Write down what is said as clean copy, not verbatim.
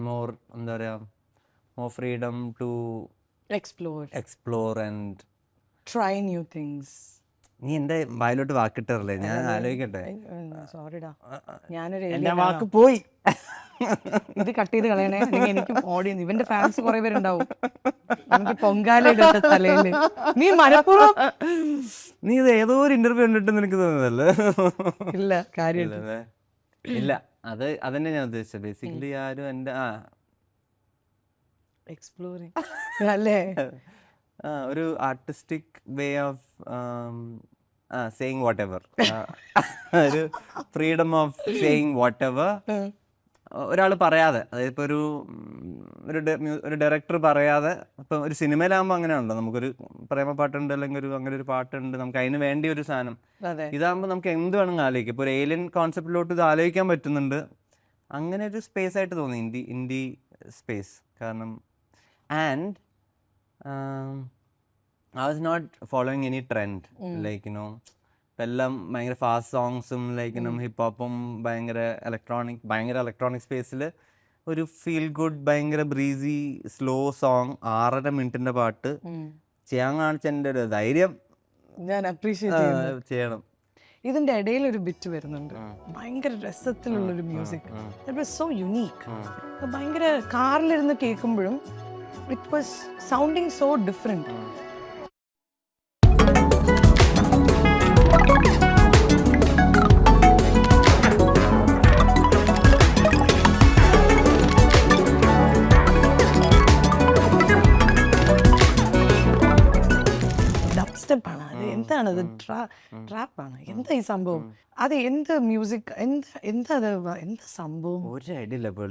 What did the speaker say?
More എന്താ പറയുക, more freedom to explore and try new things. നീ എൻ്റെ വായിലോട്ട് വാക്കിട്ടറില്ലേ, ഞാൻ ആലോചിക്കട്ടെ. സോറിടാ, ഞാനൊരു എൻ്റെ alien വാക്ക് ആണോ? പോയി. ഇത് കട്ട് ചെയ്ത് കളയണേ, അല്ലെങ്കിൽ എനിക്കും ഓഡിയൻസ്, ഇവന്റെ ഫാൻസ് കുറെ പേരുണ്ടാവും, എനിക്ക് പൊങ്കാല ഇടത്തെ തലയില്. നീ മനഃപൂർവ്വം നീ ഇത് ഏതോ ഒരു ഇന്റർവ്യൂ കണ്ടിട്ട് നിനക്ക് തോന്നുന്നല്ലേ? ഇല്ല കാര്യം ഇല്ലല്ലേ? ഇല്ല, അതന്നെ ഞാൻ ഉദ്ദേശിച്ചത്. ബേസിക്കലി ആരും എൻ്റെ എക്സ്പ്ലോറിങ് അല്ലേ? ഒരു artistic way of saying whatever, ഒരു freedom of saying whatever ഒരാൾ പറയാതെ, അതായത് ഇപ്പോൾ ഒരു ഡയറക്ടർ പറയാതെ, ഇപ്പം ഒരു സിനിമയിലാകുമ്പോൾ അങ്ങനെയാണല്ലോ, നമുക്കൊരു പ്രേമ പാട്ടുണ്ട് അല്ലെങ്കിൽ അങ്ങനെ ഒരു പാട്ടുണ്ട്, നമുക്ക് അതിന് വേണ്ടി ഒരു സാധനം. അതെ, ഇതാകുമ്പോൾ നമുക്ക് എന്ത് വേണമെങ്കിൽ ആലോചിക്കാം. ഇപ്പോൾ ഒരു ഏലിയൻ കോൺസെപ്റ്റിലോട്ട് ഇത് ആലോചിക്കാൻ പറ്റുന്നുണ്ട്. അങ്ങനെ ഒരു സ്പേസ് ആയിട്ട് തോന്നി ഇൻഡി സ്പേസ്. കാരണം and I was not following any trend. Like you know, ഇപ്പം എല്ലാം ഭയങ്കര ഫാസ്റ്റ് സോങ്സും ലൈക്ക് ഹിപ്പ് ഹോപ്പും ഭയങ്കര ഇലക്ട്രോണിക് സ്പേസിൽ ഒരു ഫീൽ ഗുഡ് ഭയങ്കര ബ്രീസി സ്ലോ സോങ് 6.5 മിനിറ്റിൻ്റെ പാട്ട് ചെയ്യാൻ കാണിച്ച എൻ്റെ ഒരു ധൈര്യം ഞാൻ അപ്രീഷിയേറ്റ് ചെയ്യുന്നു. ചെയ്യണം. ഇതിന്റെ ഇടയിൽ ഒരു ബിറ്റ് വരുന്നുണ്ട്, ഭയങ്കര രസത്തിലുള്ളൊരു മ്യൂസിക്, സോ യുണീക്ക്. ഭയങ്കര കാറിലിരുന്ന് കേൾക്കുമ്പോഴും it was sounding so different. ഡബ്സ്റ്റെപ്പാണ് അത്, എന്താണത്? ട്രാപ്പാണ്, എന്താ ഈ സംഭവം? അത് എന്ത് മ്യൂസിക്, എന്താ സംഭവം? ഒരു ഐഡിയ ഇല്ല പേളി.